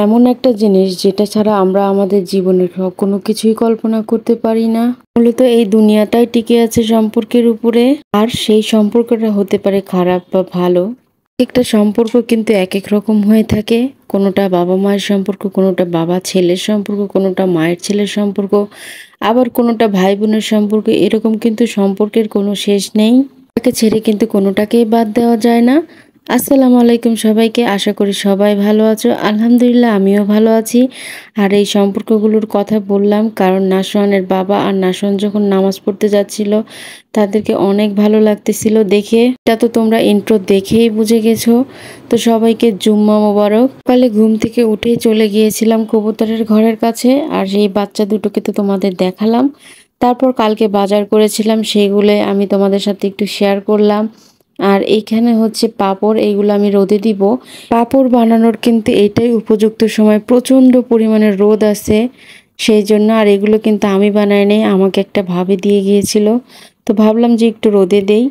এমন একটা জিনিস যেটা ছাড়া আমরা আমাদের জীবনের কোনো কিছুই কল্পনা করতে পারি না। মূলত এই দুনিয়াটাই টিকে আছে সম্পর্কের উপরে। আর সেই সম্পর্কটা হতে পারে খারাপ বা ভালো। একটা সম্পর্ক কিন্তু এক এক রকম হয়ে থাকে। কোনোটা বাবা মায়ের সম্পর্ক, কোনোটা বাবা ছেলের সম্পর্ক, কোনোটা মায়ের ছেলের সম্পর্ক, আবার কোনোটা ভাই বোনের সম্পর্ক। এরকম কিন্তু সম্পর্কের কোনো শেষ নেই। তাকে ছেড়ে কিন্তু কোনোটাকেই বাদ দেওয়া যায় না। আসসালামু আলাইকুম সবাইকে, আশা করি সবাই ভালো আছো। আলহামদুলিল্লাহ আমিও ভালো আছি। আর এই সম্পর্কগুলোর কথা বললাম কারণ নাশওয়ানের বাবা আর নাশওয়ান যখন নামাজ পড়তে যাচ্ছিল তাদেরকে অনেক ভালো লাগতেছিল দেখে। এটা তো তোমরা ইন্ট্রো দেখেই বুঝে গেছো। তো সবাইকে জুম্মা মোবারক। সকালে ঘুম থেকে উঠেই চলে গিয়েছিলাম কবুতরের ঘরের কাছে, আর সেই বাচ্চা দুটোকে তো তোমাদের দেখালাম। তারপর কালকে বাজার করেছিলাম, সেগুলো আমি তোমাদের সাথে একটু শেয়ার করলাম। আর এইখানে হচ্ছে পাঁপড়, এইগুলো আমি রোদে দিব। পাঁপড় বানানোর কিন্তু এটাই উপযুক্ত সময়, প্রচণ্ড পরিমাণে রোদ আছে সেই জন্য। আর এগুলো কিন্তু আমি বানাই নাই, আমাকে একটা ভাবি দিয়ে গিয়েছিল। তো ভাবলাম যে একটু রোদে দেই।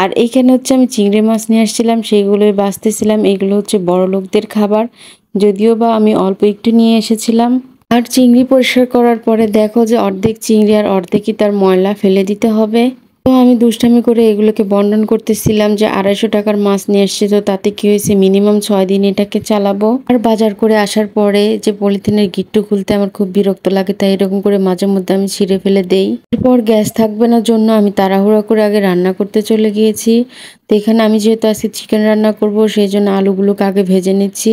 আর এইখানে হচ্ছে আমি চিংড়ি মাছ নিয়ে আসছিলাম, সেইগুলোই বাছতেছিলাম। এগুলো হচ্ছে বড় লোকদের খাবার, যদিও বা আমি অল্প একটু নিয়ে এসেছিলাম। আর চিংড়ি পরিষ্কার করার পরে দেখো যে অর্ধেক চিংড়ি আর অর্ধেকই তার ময়লা ফেলে দিতে হবে। তো আমি দুষ্টামি করে এগুলোকে বন্টন করতেছিলাম যে 250 টাকার মাছ নিয়ে এসছে, তো তাতে কি হয়েছে, মিনিমাম 6 দিন এটাকে চালাবো। আর বাজার করে আসার পরে যে পলিথিনের গিট্টু খুলতে আমার খুব বিরক্ত লাগে, তাই এরকম করে মাঝে মধ্যে আমি ছিঁড়ে ফেলে দেই। এরপর গ্যাস থাকবে না জন্য আমি তাড়াহুড়া করে আগে রান্না করতে চলে গিয়েছি। তো এখানে আমি যেহেতু আজকে চিকেন রান্না করব, সেই জন্য আলুগুলোকে আগে ভেজে নিচ্ছি।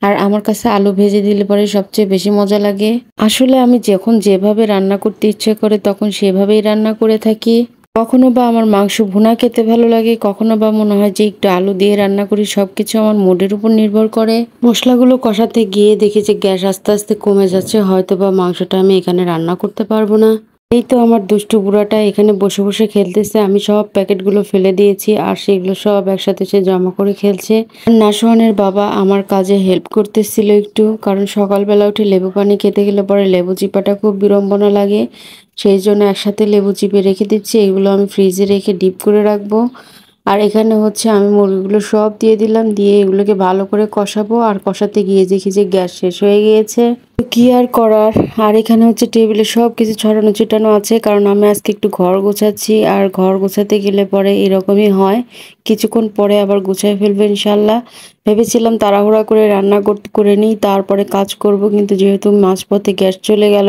আর আমার কাছে আলু ভেজে দিলে পরে সবচেয়ে বেশি মজা লাগে। আসলে আমি যখন যেভাবে রান্না করতে ইচ্ছে করে তখন সেভাবেই রান্না করে থাকি। কখনো বা আমার মাংস ভুনা খেতে ভালো লাগে, কখনো বা মনে হয় যে একটু আলু দিয়ে রান্না করি। সবকিছু আমার মুডের উপর নির্ভর করে। মশলাগুলো কষাতে গিয়ে দেখি যে গ্যাস আস্তে আস্তে কমে যাচ্ছে, হয়তো বা মাংসটা আমি এখানে রান্না করতে পারবো না। এই তো আমার দুষ্টু বুড়াটা এখানে বসে বসে খেলতেছে। আমি সব প্যাকেটগুলো ফেলে দিয়েছি আর সেগুলো সব একসাথে সে জমা করে খেলছে। আর নাশওয়ানের বাবা আমার কাজে হেল্প করতেছিল একটু, কারণ সকালবেলা উঠে লেবু পানি খেতে গেলে পরে লেবু চিপাটা খুব বিড়ম্বনা লাগে। সেই জন্য একসাথে লেবু চিপে রেখে দিচ্ছি। এগুলো আমি ফ্রিজে রেখে ডিপ করে রাখবো। আর এখানে হচ্ছে আমি মুরগিগুলো সব দিয়ে দিলাম, দিয়ে এগুলোকে ভালো করে কষাবো। আর কষাতে গিয়ে দেখি যে গ্যাস শেষ হয়ে গিয়েছে। তো কি আর করার। আর এখানে হচ্ছে টেবিলে সব কিছু ছড়ানো ছিটানো আছে, কারণ আমি আজকে একটু ঘর গোছাচ্ছি। আর ঘর গোছাতে গেলে পরে এরকমই হয়, কিছুক্ষণ পরে আবার গুছাই ফেলবো ইনশাল্লাহ। ভেবেছিলাম তাড়াহুড়া করে রান্না করে নিই, তারপরে কাজ করব, কিন্তু যেহেতু মাঝপথে গ্যাস চলে গেল,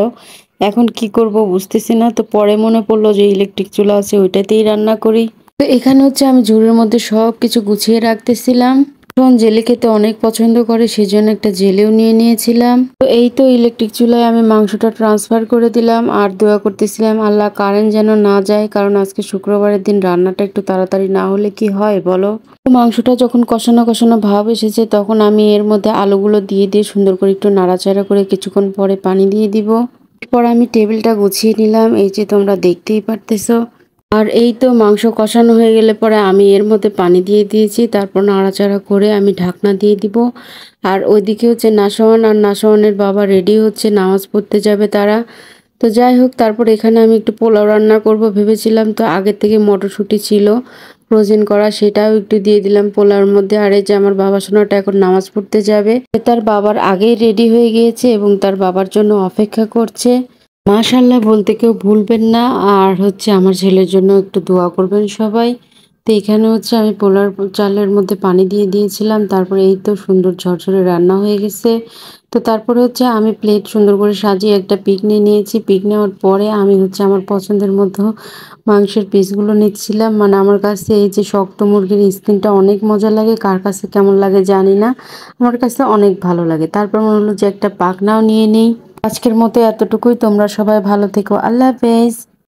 এখন কি করব বুঝতেছি না। তো পরে মনে পড়লো যে ইলেকট্রিক চুলা আছে, ওইটাতেই রান্না করি। তো এখানে হচ্ছে আমি ঝুড়ির মধ্যে সব কিছু গুছিয়ে রাখতেছিলাম। এখন জেলে খেতে অনেক পছন্দ করে, সেজন্য একটা জেলেও নিয়ে নিয়েছিলাম। তো এই তো ইলেকট্রিক চুলায় আমি মাংসটা ট্রান্সফার করে দিলাম। আর দোয়া করতেছিলাম আল্লাহ কারেন্ট যেন না যায়, কারণ আজকে শুক্রবারের দিন রান্নাটা একটু তাড়াতাড়ি না হলে কি হয় বলো। তো মাংসটা যখন কষানো কষানো ভাব এসেছে, তখন আমি এর মধ্যে আলুগুলো দিয়ে দিয়ে সুন্দর করে একটু নাড়াচাড়া করে কিছুক্ষণ পরে পানি দিয়ে দিব। এরপর আমি টেবিলটা গুছিয়ে নিলাম, এই যে তোমরা দেখতেই পারতেছো। আর এই তো মাংস কষানো হয়ে গেলে পরে আমি এর মধ্যে পানি দিয়ে দিয়েছি, তারপর নাড়াচাড়া করে আমি ঢাকনা দিয়ে দিব। আর ওইদিকে হচ্ছে নাশওয়ান আর নাশওয়ানের বাবা রেডি হচ্ছে, নামাজ পড়তে যাবে তারা। তো যাই হোক, তারপর এখানে আমি একটু পোলাও রান্না করব ভেবেছিলাম। তো আগের থেকে মটরশুঁটি ছিল ফ্রোজেন করা, সেটাও একটু দিয়ে দিলাম পোলাওর মধ্যে। আর এই যে আমার বাবা সোনাটা এখন নামাজ পড়তে যাবে, তার বাবার আগেই রেডি হয়ে গিয়েছে এবং তার বাবার জন্য অপেক্ষা করছে। মাশাল্লাহ বলতে কেউ ভুলবেন না। আর হচ্ছে আমার ছেলের জন্য একটু দোয়া করবেন সবাই। তো এখানে হচ্ছে আমি পোলার চালের মধ্যে পানি দিয়ে দিয়েছিলাম, তারপরে এই তো সুন্দর ঝরঝরে রান্না হয়ে গেছে। তো তারপরে হচ্ছে আমি প্লেট সুন্দর করে সাজিয়ে একটা পিক নিয়ে নিয়েছি। পিক নেওয়ার পরে আমি হচ্ছে আমার পছন্দের মধ্যে মাংসের পিসগুলো নিচ্ছিলাম। মানে আমার কাছে এই যে শক্ত মুরগির স্কিনটা অনেক মজা লাগে, কার কাছে কেমন লাগে জানি না, আমার কাছে অনেক ভালো লাগে। তারপর মনে হলো যে একটা পাকনাও নিয়ে নেই। আজকের মতো এতটুকুই, তোমরা সবাই ভালো থেকো, আল্লাহ হাফেজ।